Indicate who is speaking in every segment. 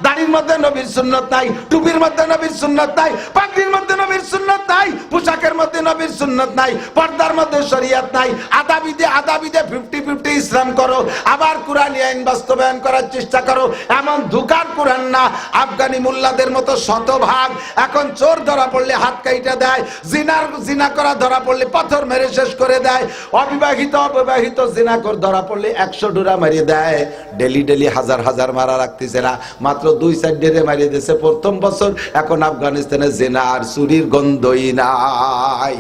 Speaker 1: দাড়ির মধ্যে নবীর সুন্নত নাই, টুপির মধ্যে নবীর সুন্নত নাই, পাগড়ির মধ্যে নবীর সুন্নত নাই, পোশাকের মধ্যে নবীর সুন্নত নাই, পর্দার মধ্যে শরীয়ত নাই। আদাবিদে 50-50 ইসলাম করো, আবার কোরআনী আইন বাস্তবায়ন করার চেষ্টা করো। এমন ধোঁকার কোরআন না। আফগানি মোল্লাদের মতো শতভাগ এখন চোর ধরা পড়লে হাত কাইটা দেয়, জিনা করা ধরা পড়লে পাথর মেরে শেষ করে দেয়, অবিবাহিত জিনাকর ধরা পড়লে 100 ডোরা মারিয়ে দেয়। ডেলি হাজার হাজার মারা রাখতেছে না, মাত্র 2-4 ডেরে মারিয়ে দিয়েছে প্রথম বছর। এখন আফগানিস্তানে জিনা আর চুরির গন্ধই নাই।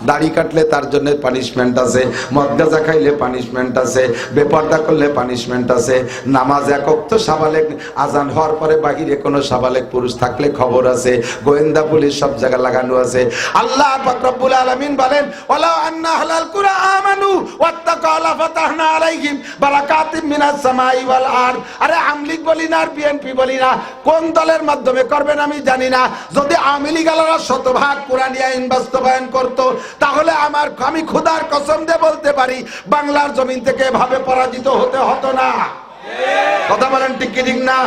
Speaker 1: দাড়ি কাটলে তার জন্য পানিশমেন্ট আছে, মদ গাঁজা খাইলে পানিশমেন্ট আছে, বেপর্দা করলে পানিশমেন্ট আছে। নামাজ এক ওয়াক্ত সাবালেক আজান হওয়ার পরে বাহিরে কোনো সাবালেক পুরুষ থাকলে খবর আছে, গোয়েন্দা পুলিশ সব জায়গা লাগানো আছে। আল্লাহ পাক রব্বুল আলামিন বলেন, ওয়ালাউ আন্না আহলাল কুরআ আমানু ওয়াত্তাকাউ লাফাতাহনা আলাইহিম বারাকাতিম মিনাস সামাই ওয়াল আরদ। আরে আমলিগ বলি না আর বিএনপি বলি না, কোন দলের মাধ্যমে করবেন আমি জানি না। যদি আওয়ামী লীগালারা শতভাগ কোরআনী আইন বাস্তবায়ন করত, তাহলে আমি খোদার কসম দিয়ে বলতে পারি বাংলার জমিন থেকে এভাবে পরাজিত হতে হতো না। কথা বলেন ঠিক কি ঠিক না?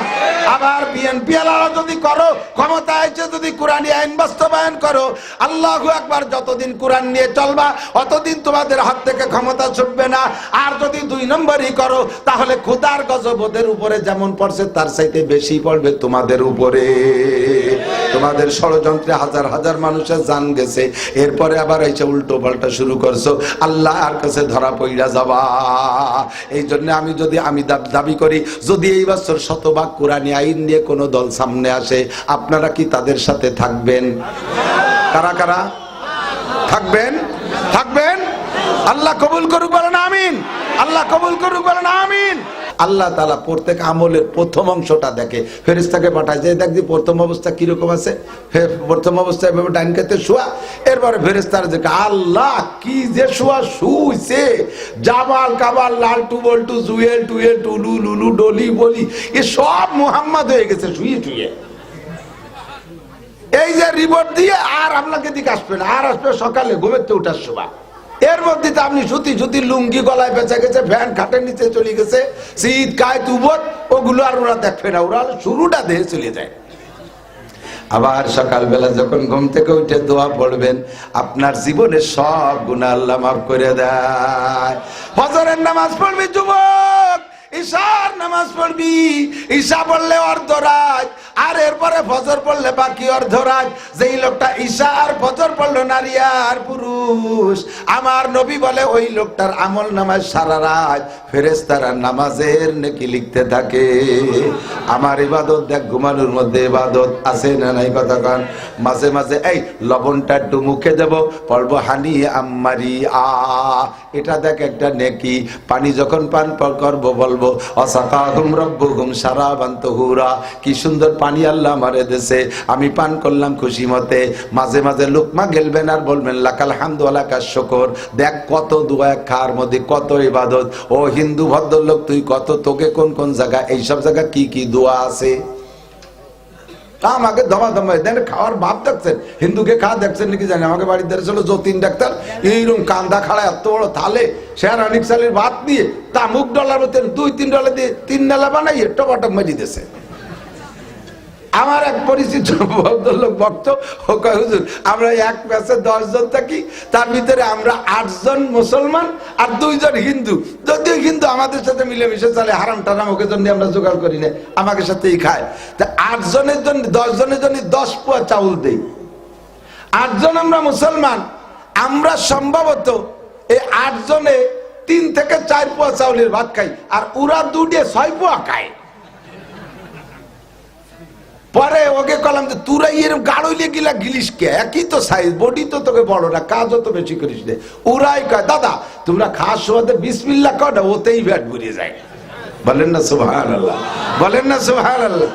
Speaker 1: আবার বিএনপি আলারা যদি করো, ক্ষমতায় এসে যদি কোরআনী আইন বাস্তবায়ন করো, আল্লাহু আকবার, যতদিন কোরআন নিয়ে চলবা অতদিন তোমাদের হাত থেকে ক্ষমতা ছুটবে না। আর যদি 2 নম্বরই করো, তাহলে খোদার গজব ওদের উপরে যেমন পড়ছে তার চাইতে বেশি পড়বে তোমাদের উপরে। তোমাদের ষড়যন্ত্রে হাজার হাজার মানুষের জান গেছে, এরপরে আবার এসে উল্টো পাল্টা শুরু করছো, আল্লাহ আর কাছে ধরা পইরা যাবা। এই জন্য আমি দাবি করি, যদি এই বছর শতভাগ কোরআনী আইন নিয়ে কোন দল সামনে আসে, আপনারা কি তাদের সাথে থাকবেন? কারা কারা থাকবেন? থাকবেন? আল্লাহ কবুল করুক, বলেন আমিন। আল্লাহ কবুল করুক, বলেন আমিন। আল্লাহ তাআলা প্রত্যেক আমলের প্রথম অংশটা দেখে, ফেরেশতাকে পাঠায় যে দেখি প্রথম অবস্থা কিরকম আছে। প্রথম অবস্থায় এভাবে ডাইন কাতে শোয়া, এরপরে ফেরেশতার যে আল্লাহ কি যে শোয়া শুইছে, জাবাল কাবাল লাল টু বল্টু জুয়েল টুয়েল টুলু লুলু ডলি বলি এ সব মুহাম্মদ হয়ে গেছে শুয়ে শুয়ে। এই যে রিপোর্ট দিয়ে আর আপনাকে দিকে আসবে না, আর আসবে সকালে ঘুমেতে উঠার সময়। এর মধ্যে তো আপনি সুতি লুঙ্গি গলায় বেঁচে গেছে, ফ্যান খাটের নিচে চলে গেছে, শীত কায় তুবত, ওগুলো আর ওরা দেখবে না, ওরা শুরুটা দিয়ে চলে যায়। আবার সকালবেলা যখন ঘুম থেকে উঠে দোয়া পড়বেন, আপনার জীবনের সব গুনাহ আল্লাহ মাফ করে দেয়। ফজরের নামাজ পড়বি যুবক, ঈশার নামাজ পড়বি, ঈশা পড়লে অর্ধরাত, আর এরপরে ফজর পড়লে বাকি অর্ধরাত। যেই লোকটা ঈশা আর ফজর পড়লো, নারী আর পুরুষ, আমার নবী বলে ওই লোকটার আমল নামায় সারা রাত ফেরেশতারা নামাজের নেকি লিখতে থাকে। আমার ইবাদত দেখ, ঘুমানোর মধ্যে ইবাদত আছে না নাই? কথা কান মাঝে মাঝে এই লবণটা একটু মুখে দেব, পড়বো হানি আম্মারি আ, এটা দেখ একটা নেকি। পানি যখন পান করবো বলবো অসাকাহুম রব্বুহুম শারাবান তাহুরা, কি সুন্দর পানি আল্লাহ আমারে দেশে, আমি পান করলাম খুশি মতে। মাঝে মাঝে লুকমা গেলবেন আর বলবেন লাকাল হামদু ওয়া লাকাশ শুকর। দেখ কত দোয়া খাওয়ার মধ্যে কত ইবাদত। ও হিন্দু ভদ্রলোক, তুই কত, তোকে কোন কোন জায়গা, এইসব জায়গা কি কি দোয়া আছে আমাকে দমা দেন। খাওয়ার ভাব দেখছেন, হিন্দুকে খাওয়া দেখছেন নাকি জানি। আমাকে বাড়িতে ছিল যতীন ডাক্তার, এইরকম কান্দা খাড়া এত বড় থালে শেয়ার অনেক সালের ভাত দিয়ে তা মুখ ডলার মতো $2-3 দিয়ে 3 ডালা বানাইয়ে টমাটম মেরি দিয়েছে। আমার এক পরিচিত ভদ্রলোক ভক্ত, ও কয় হুজুর আমরা এক ম্যাচে 10 জন থাকি, তার ভিতরে আমরা 8 জন মুসলমান আর 2 জন হিন্দু। যদিও হিন্দু আমাদের সাথে মিলেমিশে চলে, হারাম টারাম ওকে জন্য আমরা জোগাড় করি না, আমাকে সাথেই খায়। তা 8 জনের জন্য 10 জনের জন্য 10 পোয়া চাউল দেই। 8 জন আমরা মুসলমান, আমরা সম্ভবত এই 8 জনে 3 থেকে 4 পোয়া চাউলের ভাত খাই, আর ওরা 2 দিয়ে 6 পোয়া খায়। পরে ওকে কলাম যে তুরা এরকম গাড়ইলে গিলা গিলিস কে, একই তো সাইজ, বডি তো তোকে বড় না, কাজও তো বেশি করিস রে। ওরাই কয় দাদা তোমরা খাওয়ার সময় বিসমিল্লাহ কও না, ওতেই পেট ভরে যায়। বলেন না সুবহানাল্লাহ, বলেন না সুবহানাল্লাহ।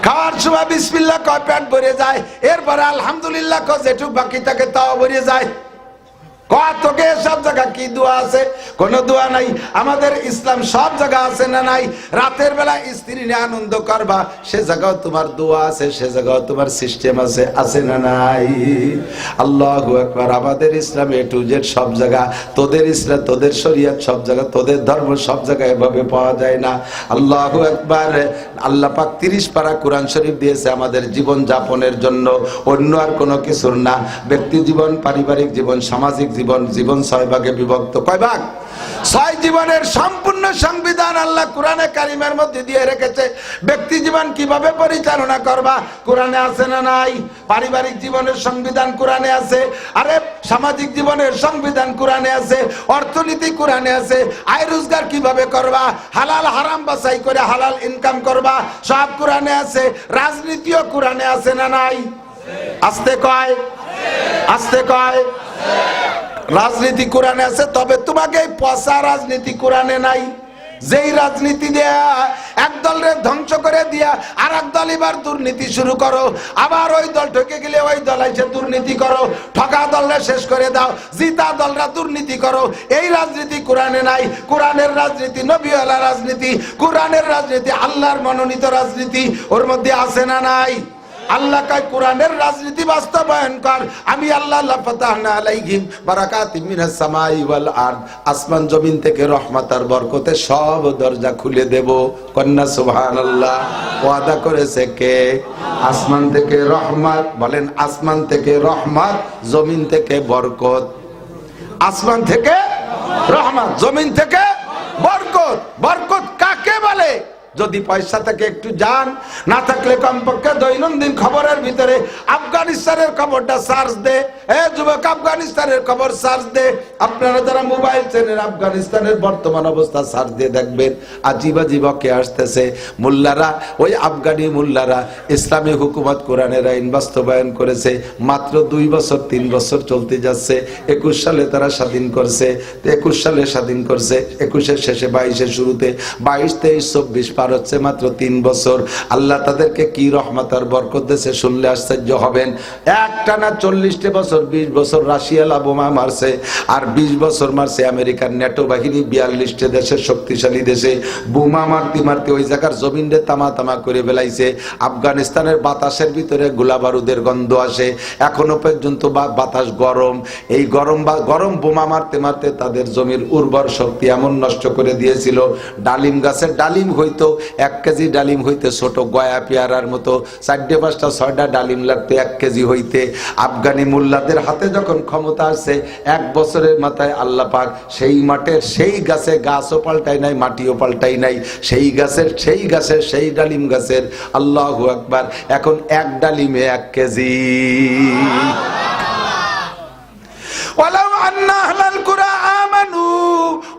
Speaker 1: খাওয়ার সময় বিসমিল্লাহ কয়, পেট ভরে যায়। এরপরে আলহামদুলিল্লাহ কয়, যেটুক বাকি থাকে তাও ভরে যায়। তোকে সব জায়গা কি দোয়া আছে? কোন দোয়া নাই। আমাদের ইসলাম সব জায়গা আছে না নাই? রাতের বেলা স্ত্রী নিয়ে আনন্দ করবা, সে জায়গাও তোমার দোয়া আছে, সে জায়গাও তোমার সিস্টেম আছে, আছে না নাই? আল্লাহু আকবার। আমাদের ইসলাম এ টু জেড সব জায়গা, তোদের ইসলাম, তোদের শরিয়ত সব জায়গা, তোদের ধর্ম সব জায়গায় এভাবে পাওয়া যায় না। আল্লাহু আকবার। আল্লাহ পাক 30 পারা কোরআন শরীফ দিয়েছে আমাদের জীবন যাপনের জন্য, অন্য আর কোনো কিছুর না। ব্যক্তি জীবন, পারিবারিক জীবন, সামাজিক জীবন, জীবন 6 ভাগে বিভক্ত। কয় ভাগ? 6 জীবনের সম্পূর্ণ সংবিধান আল্লাহ কোরআনে কারিমের মধ্যে দিয়ে রেখেছে। ব্যক্তি জীবন কিভাবে পরিচালনা করবা কোরআনে আছে না নাই? পারিবারিক জীবনের সংবিধান কোরআনে আছে, আরে সামাজিক জীবনের সংবিধান কোরআনে আছে, অর্থনীতি কোরআনে আছে, আয় রোজগার কিভাবে করবা, হালাল হারাম বাছাই করে হালাল ইনকাম করবা, সব কোরআনে আছে। রাজনীতিও কোরআনে আছে না নাই? আস্তে কয়, আস্তে কয়। রাজনীতি কোরআনে আছে, তবে তোমাকে এই পচা রাজনীতি কোরআনে নাই। যেই রাজনীতি দেয়া এক দলের ধ্বংস করে দিয়া আর এক দল এবার দুর্নীতি শুরু করো, আবার ওই দল ঠকে গেলে ওই দল এসে দুর্নীতি করো, ঠকা দলরা শেষ করে দাও, জিতা দলরা দুর্নীতি করো। এই রাজনীতি কোরআনে নাই। কোরআনের রাজনীতি নবীওয়ালা রাজনীতি, কোরআনের রাজনীতি আল্লাহর মনোনীত রাজনীতি, ওর মধ্যে আছে না নাই? আল্লাহ কয় কোরআনের রাজনীতি বাস্তবায়ন কর, আমি আল্লাহ লাফাতাহনা আলাইহিম বারাকাতিম মিনাস সামাই ওয়াল আরদ, আসমান জমিন থেকে রহমত আর বরকতে সব দরজা খুলে দেব। কন্যা সুবহানাল্লাহ। ওয়াদা করেছে কে? আসমান থেকে রহমত। বলেন আসমান থেকে রহমত, জমিন থেকে বরকত। আসমান থেকে রহমত, জমিন থেকে বরকত। বরকত কাকে বলে? যদি পয়সা থাকে একটু যান, না থাকলে কমপক্ষে দৈনন্দিন খবরের ভিতরে আফগানিস্তানের খবরটা সার্চ দে। যুবক, আফগানিস্তানের খবর সার্চ দে। আপনারা যারা মোবাইল চেনেন, আফগানিস্তানের বর্তমান অবস্থা সার্চ দিয়ে দেখবেন। আজিব আজিব কে আসতেছে। মোল্লারা, ওই আফগানি মোল্লারা ইসলামী হুকুমত কোরআনের আইন বাস্তবায়ন করেছে। মাত্র 2 বছর 3 বছর চলতে যাচ্ছে। 21 সালে তারা স্বাধীন করছে। 21 সালে স্বাধীন করছে, 21-এর শেষে 22-এর শুরুতে, 22, 23, 24 পার হচ্ছে মাত্র 3 বছর। আল্লাহ তাদেরকে কি রহমত আর বরকত দিয়েছে শুনলে আশ্চর্য হবেন। একটানা 40 বছর, 20 বছর রাশিয়া বোমা মারছে, আর 20 বছর মারছে আমেরিকার ন্যাটো বাহিনী 42টা দেশের শক্তিশালী দেশে। বোমা মারতে মারতে ওই জায়গার জমিনে তামা তামা করে ফেলাইছে। আফগানিস্তানের বাতাসের ভিতরে গোলা বারুদের গন্ধ আসে, এখনো পর্যন্ত বাতাস গরম। এই গরম বোমা মারতে মারতে তাদের জমির উর্বর শক্তি এমন নষ্ট করে দিয়েছিল, ডালিম গাছের ডালিম হইতো 1 কেজি ডালিম হইতে ছোট গয়া পেয়ারার মতো, 4, 5, 6টা ডালিম লাগতো 1 কেজি হইতে। আফগানি মোল্লাদের হাতে যখন ক্ষমতা আসছে, 1 বছরের মাথায় আল্লাহ পাক সেই মাঠের সেই গাছে, গাছও পাল্টাই নাই, মাটিও পাল্টাই নাই, সেই গাছের সেই ডালিম গাছের, আল্লাহু আকবার, এখন 1 ডালিমে 1 কেজি। ওয়ালাউ আন্না আহলাল কুরা আমানু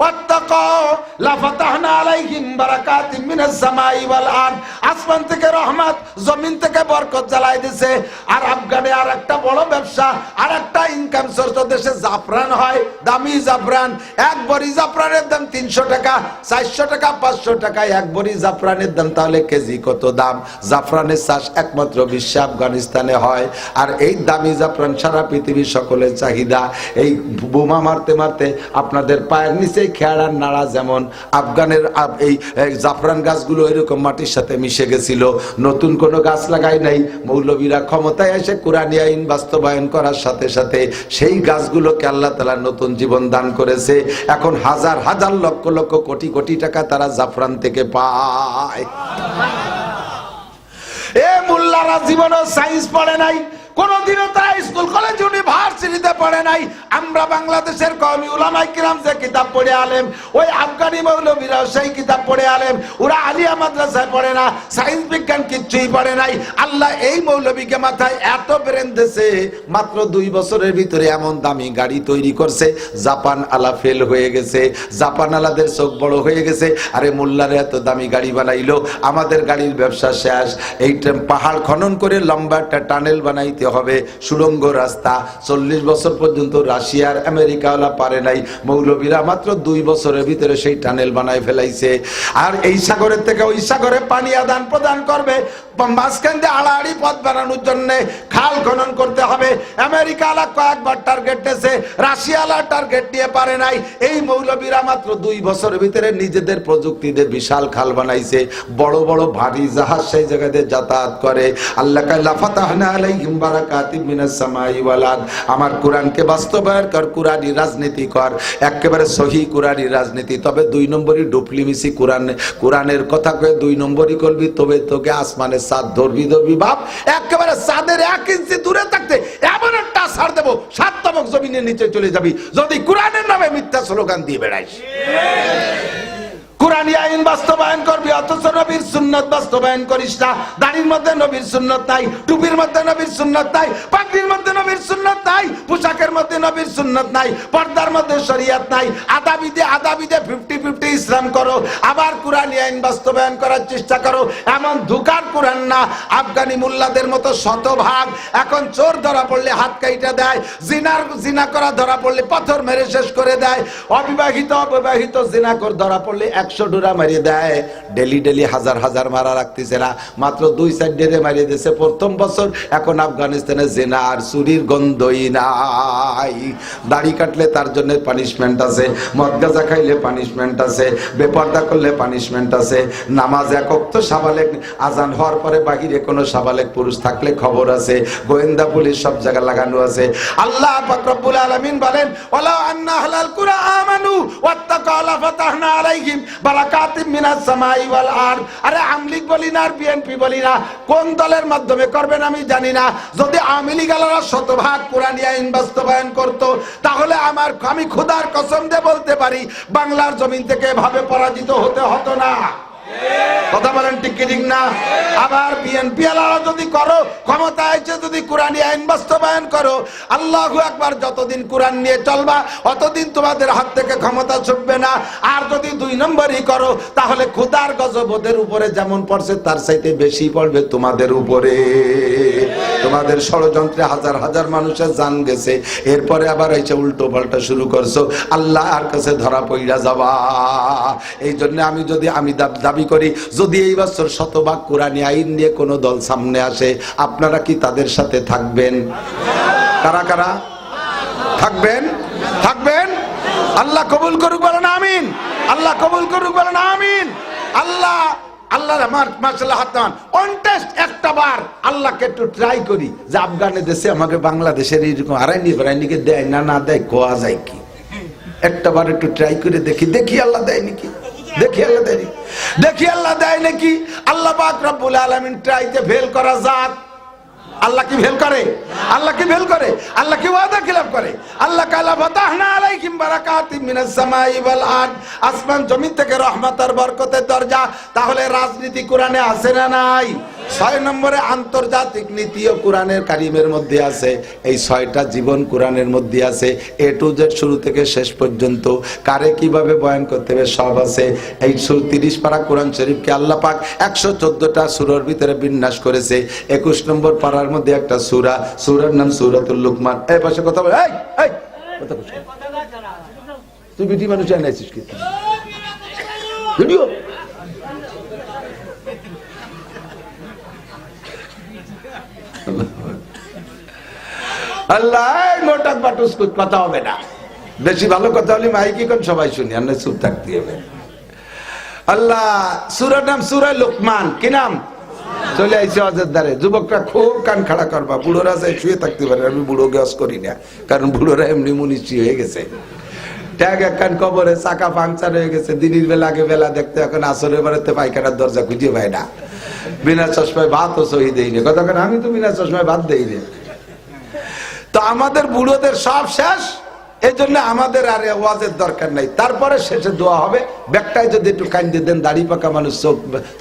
Speaker 1: ওয়াত্তাকাউ লাফাতাহনা আলাইহিম বারাকাতিম মিনাস সামাই ওয়াল আরদ। আসমান থেকে রহমত, জমিন থেকে বরকত জ্বালাই দিয়েছে। আর আফগানে আর একটা বড় ব্যবসা, আর একটা ইনকাম সোর্স, দেশে জাফরান হয়, দামি জাফরান। 1 বড়ি জাফরানের দাম 300 টাকা, 400 টাকা, 500 টাকা 1 বড়ি জাফরানের দাম। তাহলে কেজি কত দাম? জাফরানের চাষ একমাত্র বিশ্বে আফগানিস্তানে হয়। আর এই দামি জাফরান সারা পৃথিবীর সকলের চাহিদা। এই বোমা মারতে মারতে আপনাদের পায়ের নিচে খেয়াড়ার নাড়া যেমন, আফগানের এই জাফরান গাছগুলো এরকম মাটির সাথে মিশে গেছিল। নতুন কোনো গাছ লাগাই নাই। মৌলবীরা ক্ষমতায় এসে কোরআনী আইন বাস্তবায়ন করার সাথে সাথে সেই গাছগুলোকে আল্লাহ তাআলা নতুন জীবন দান করেছে। এখন হাজার হাজার লক্ষ লক্ষ কোটি কোটি টাকা তারা জাফরান থেকে পায়। এ মোল্লারা জীবনে সায়েন্স পড়ে নাই, কোনদিনও তারা স্কুল কলেজ ইউনিভার্সিটিতে পড়ে নাই। আমরা বাংলাদেশের কওমি উলামায়ে কিরাম যে কিতাব পড়ে আলেম, ওই আফগানি মৌলবীরা সেই কিতাব পড়ে আলেম। ওরা আলিয়া মাদ্রাসায় পড়ে না, সায়েন্স বিজ্ঞান কিচ্ছুই পড়ে নাই। আল্লাহ এই মৌলবীকে মাথায় এত ব্রেন দিয়েছে, মাত্র 2 বছরের ভিতরে এমন দামি গাড়ি তৈরি করছে, জাপান আলা ফেল হয়ে গেছে, জাপান আলাদের চোখ বড় হয়ে গেছে। আরে মোল্লারে এত দামি গাড়ি বানাইলো, আমাদের গাড়ির ব্যবসা শেষ। এই পাহাড় খনন করে লম্বা একটা টানেল বানাইতে বানাইতে হবে সুড়ঙ্গ রাস্তা। 40 বছর পর্যন্ত রাশিয়ার আমেরিকাওয়ালা পারে নাই, মৌলবীরা মাত্র 2 বছরের ভিতরে সেই টানেল বানায় ফেলাইছে। আর এই সাগরের থেকে ওই সাগরে পানি আদান প্রদান করবে, মাঝখান দিয়ে আড়াআড়ি পথ বানানোর জন্য খাল খনন করতে হবে। আমেরিকাওয়ালা কয়েকবার টার্গেট নিয়েছে, রাশিয়াওয়ালা টার্গেট নিয়ে পারে নাই। এই মৌলবীরা মাত্র 2 বছরের ভিতরে নিজেদের প্রযুক্তি দিয়ে বিশাল খাল বানাইছে, বড় বড় ভারী জাহাজ সেই জায়গাতে যাতায়াত করে। আল্লাহ কাল্লা ফাতাহনা আলাইহিম বারাকাতিম মিনাস সামাই ওয়াল আরদ। আমার কোরআনকে বাস্তবায়ন কর, কোরআনী রাজনীতি কর, একেবারে সহি কোরআনী রাজনীতি। তবে 2 নম্বরই ডুপ্লিমিসি, কোরআনের কথা কয়ে 2 নম্বরই করবি, তবে তোকে আসমানের চাঁদ ধরবি বাপ, একেবারে চাঁদের 1 ইঞ্চি দূরে থাকতে এমন একটা ছাড় দেবো 7 তবক জমিনের নিচে চলে যাবি যদি কোরআনের নামে মিথ্যা স্লোগান দিয়ে বেড়াইস। কোরআনী আইন বাস্তবায়ন করবি, অথচ নবীর সুন্নাত বাস্তবায়ন করিস না। দাড়ির মধ্যে নবীর সুন্নাত নাই, টুপির মধ্যে নবীর সুন্নাত নাই, পাগড়ির মধ্যে নবীর সুন্নাত নাই, পোশাকের মধ্যে নবীর সুন্নাত নাই, পর্দার মধ্যে শরীয়ত নাই। আদাবিদে 50-50 ইসলাম করো, আবার কোরআনী আইন বাস্তবায়ন করার চেষ্টা করো। এমন ধোঁকার কোরআন না, আফগানি মুল্লাদের মতো শতভাগ। এখন চোর ধরা পড়লে হাত কাইটা দেয়, জিনা করা ধরা পড়লে পাথর মেরে শেষ করে দেয়, অবিবাহিত জিনাকর ধরা পড়লে 100 ডোরা মারিয়ে দেয়। ডেলি হাজার হাজার মারা রাখতেছে না, মাত্র 2-4 ডেরে মারিয়ে দিয়েছে প্রথম বছর। এখন আফগানিস্তানে জেনা আর চুরির গন্ধই নাই। দাড়ি কাটলে তার জন্য পানিশমেন্ট আছে, মদ গাঁজা খাইলে পানিশমেন্ট আছে, বেপর্দা করলে পানিশমেন্ট আছে। নামাজ এক ওয়াক্ত সাবালেক, আজান হওয়ার পরে বাহিরে কোনো সাবালেক পুরুষ থাকলে খবর আছে, গোয়েন্দা পুলিশ সব জায়গা লাগানো আছে। আল্লাহ পাক রব্বুল আলামিন বলেন, ওয়ালা আন্না আহলাল কুরআন আমানু ওয়াত্তাকাউ লাফাতাহনা আলাইহিম বারাকাতিম মিনাস সামাই ওয়াল আরদ। আরে আমলিগ বলি না আর বিএনপি বলি না, কোন দলের মাধ্যমে করবেন আমি জানি না। যদি আওয়ামী লীগালারা শতভাগ কোরআনী আইন বাস্তবায়ন করত, তাহলে আমি খোদার কসম দিয়ে বলতে পারি বাংলার জমিন থেকে এভাবে পরাজিত হতে হতো না। কথা বলেন ঠিক কি ঠিক না? আবার বিএনপি আলারা যদি করো, ক্ষমতা আছে যদি কোরআনী আইন বাস্তবায়ন করো, আল্লাহু আকবার, যতদিন কোরআন নিয়ে চলবা অতদিন তোমাদের হাত থেকে ক্ষমতা ছুটবে না। আর যদি 2 নম্বরই করো, তাহলে খোদার গজব ওদের উপরে যেমন পড়ছে তার চাইতে বেশি পড়বে তোমাদের উপরে। তোমাদের ষড়যন্ত্রে হাজার হাজার মানুষের জান গেছে, এরপরে আবার এসে উল্টো পাল্টা শুরু করছো, আল্লাহর কাছে ধরা পড়া যাবা। এই জন্য আমি দাবি করি, যদি এই বছর শতভাগ কোরআনী আইন নিয়ে কোন দল সামনে আসে, আপনারা কি তাদের সাথে থাকবেন? কারা কারা থাকবেন? আল্লাহ কবুল করুক, বলেন আমিন। আল্লাহ কবুল করুক, বলেন আমিন। আল্লাহ মাশাআল্লাহ হাতান অন টেস্ট একটা বার আল্লাহকে একটু ট্রাই করি যে আফগানে দেশে আমাকে বাংলাদেশের এরকম আড়াইনিকে দেয় না দেয়, কোয়া যায় কি? একটা বার একটু ট্রাই করে দেখি আল্লাহ দেয় নাকি, দেখি আল্লাহ দেয় নাকি। আল্লাহ পাক রব্বুল আলামিন ট্রাইতে ফেল করা জাত। আল্লাহ কি ফেল করে? আল্লাহ কি ওয়াদা খিলাফ করে? আল্লাহ কালা ফাতাহনা আলাইহিম বারাকাতিম মিনাস সামাই ওয়াল আরদ। আসমান জমিন থেকে রহমত আর বরকতের দরজা। তাহলে রাজনীতি কোরআনে আছে না নাই? 6 নম্বরে আন্তর্জাতিক নীতিও কোরআনের কারিমের মধ্যে আছে। এই 6টা জীবন কোরআনের মধ্যে আছে, A to Z শুরু থেকে শেষ পর্যন্ত। কারে কিভাবে বয়ান করতে হবে সব আছে। এই 30 পারা কোরআন শরীফকে আল্লাহ পাক 114টা সূরার ভিতরে বিন্যাস করেছে। 21 নম্বর পারার মধ্যে একটা সূরার নাম সূরাতুল লুকমান। এই পাশে কথা বল, এই কথা বল, তুই বিটি মানুষ আনাইছিস কি ভিডিও? আল্লাহ মোটা বাটুস কথা হবে না, বেশি ভালো কথা হলে মাইকি কোন সবাই শুনি, আর চুপ থাকতে হবে। আল্লাহ সূরার নাম সূরা লুকমান। কি নাম? চলে আইছে অজের দ্বারে। যুবকরা খুব কান খাড়া করবা, বুড়োরা যাই শুয়ে থাকতে পারে। আমি বুড়ো গ্যাস করি না, কারণ বুড়োরা এমনি মুনিশি হয়ে গেছে। ট্যাগ এক কান কবরে, চাকা পাংচার হয়ে গেছে। দিনের বেলা আগে বেলা দেখতে, এখন আসরের বাড়িতে পায়খানার দরজা খুঁজে পায় না। বিনা চশমায় ভাতও সহি দেই না। কথা কেন? আমি তো বিনা চশমায় ভাত দেই না। তো আমাদের বুড়োদের সব শেষ, এই জন্য আমাদের আর ওয়াজের দরকার নাই। তারপরে শেষে দোয়া হবে। ব্যাগটায় যদি একটু কান্দে দেন, দাড়ি পাকা মানুষ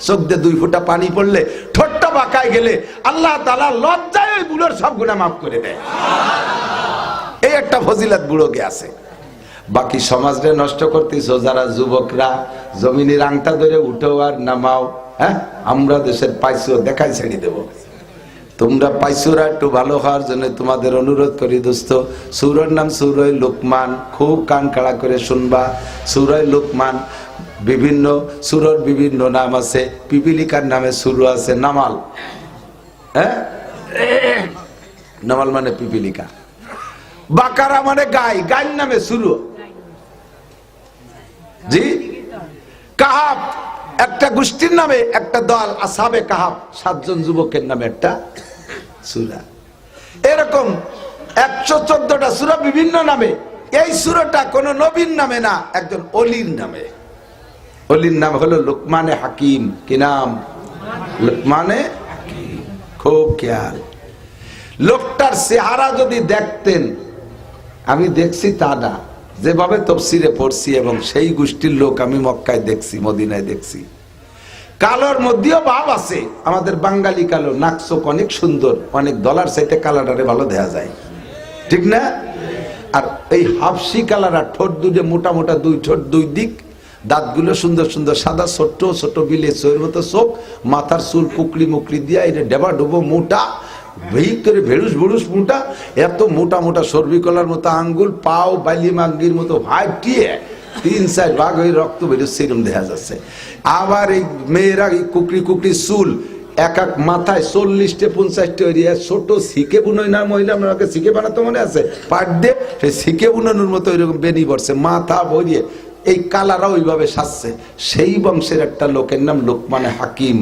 Speaker 1: চোখ দিয়ে 2 ফোঁটা পানি পড়লে, ঠোঁটটা বাঁকায় গেলে আল্লাহ তাআলা লজ্জায় ওই বুড়োর সব গুনাহ মাফ করে দেয়। এই একটা ফজিলত বুড়োকে আছে। বাকি সমাজরে নষ্ট করতেছ যারা যুবকরা, জমিনের আংটা ধরে উঠো আর নামাও। হ্যাঁ, আমরা দেশের পাইছো দেখাই ছেড়ে দেব। তোমরা পাইসুরা একটু ভালো হওয়ার জন্য তোমাদের অনুরোধ করি দোস্ত, সূরার নাম সূরা লোকমান, খুব কান খাড়া করে শুনবা। সূরা লোকমান বিভিন্ন সূরার বিভিন্ন নাম আছে, পিপিলিকার নামে সূরা আছে নামাল, হ্যাঁ নামাল মানে পিপিলিকা। বাকারা মানে গাই, গাইর নামে সূরা। জি কাহাব একটা গোষ্ঠীর নামে একটা দল, আসহাবে কাহাব 7 জন যুবকের নামে একটা সূরা। এরকম 114টা সূরা বিভিন্ন নামে। এই সূরাটা কোন নবীর নামে না, একজন ওলির নামে। ওলির নাম হলো লোকমানে হাকিম। কি নাম? লোকমানে হাকিম। খুব খেয়াল। লোকটার চেহারা যদি দেখতেন, আমি দেখছি তা না, যেভাবে তফসিরে পড়ছি এবং সেই গোষ্ঠীর লোক আমি মক্কায় দেখছি, মদিনায় দেখছি, কালোর মধ্যেও ভাব আছে। আমাদের বাঙালি কালো, নাকচোখ অনেক সুন্দর, অনেক ডলার চাইতে কালারে ভালো দেখা যায়, ঠিক না? আর এই হাফসি কালারা ঠোঁট দুটো মোটা মোটা, 2 ঠোঁট 2 দিক, দাঁতগুলো সুন্দর সুন্দর সাদা, ছোট্ট ছোট বিলে চোর মতো চোখ, মাথার চুল কুকলি মুকলি দিয়া, এটা ডেবা ডুবো মোটা, ভিতরে ভেড়ুস ভুড়ুস মোটা, এত মোটা মোটা সর্বি কলার মতো আঙ্গুল, পাও বাইলি মাঙ্গির মতো ভাইটিয়ে 3-4 ভাগ হয়ে রক্ত বেরোচ্ছে, সেরকম দেখা যাচ্ছে। আবার এই মেয়েরা এই কুকরি কুকরি চুল, এক এক মাথায় 40টে 50টে ছোট শিখে বুনই না মহিলা, আমাকে শিখে বানাতে মনে আছে, পাট দিয়ে সেই শিখে বুনানোর মতো ওইরকম বেনি পড়ছে, মাথা ভরিয়ে এই কালারা ওইভাবে সাজছে। সেই বংশের একটা লোকের নাম লোকমানে হাকিম।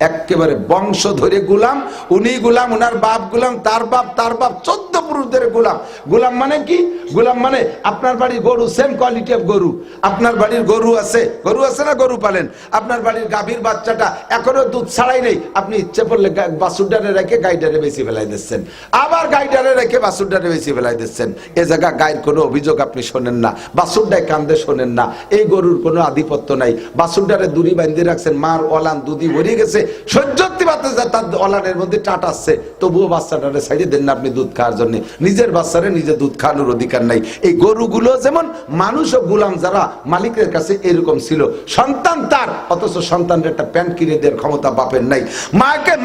Speaker 1: একেবারে বংশ ধরে গোলাম, উনি গোলাম, উনার বাপ গোলাম, তার বাপ, তার বাপ, 14 পুরুষ ধরে গোলাম। গোলাম মানে কি? গোলাম মানে আপনার বাড়ির গরু, সেম কোয়ালিটি অফ গরু। আপনার বাড়ির গরু আছে, গরু আছে না, গরু পালেন, আপনার বাড়ির গাভীর বাচ্চাটা এখনো দুধ ছাড়াই নেই, আপনি ইচ্ছে করলে বাছুরডারে রেখে গাইডারে বেশি ফেলাই দিচ্ছেন, আবার গাইডারে রেখে বাছুরডারে বেশি ফেলাই দিচ্ছেন। এ জায়গা গায়ের কোনো অভিযোগ আপনি শোনেন না, বাছুরডায় কান্দে শোনেন না, এই গরুর কোনো আধিপত্য নাই। বাছুরডারে দড়ি বাঁধে রাখছেন, মার অলান দুধি ভরিয়ে গেছে, সহ্যতি পাতে তার অলানের মধ্যে টাট আসছে, তবুও বাচ্চাটারে ছাড়িয়ে দেন না আপনি দুধ খাওয়ার জন্য। নিজের বাচ্চারে নিজে দুধ খাওয়ানোর অধিকার নাই। এই গরুগুলো যেমন মানুষ ও গোলাম যারা মালিকের কাছে, এরকম ছিল। সন্তান তার, অথচ সন্তানের একটা প্যান্ট কিনে দেওয়ার ক্ষমতা বাপের নাই।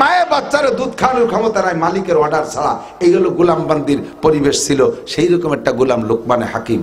Speaker 1: মায়ের বাচ্চারে দুধ খাওয়ানোর ক্ষমতা নাই মালিকের অর্ডার ছাড়া। এইগুলো গোলামবান্দির পরিবেশ ছিল। সেই রকম একটা গোলাম লোকমানে হাকিম।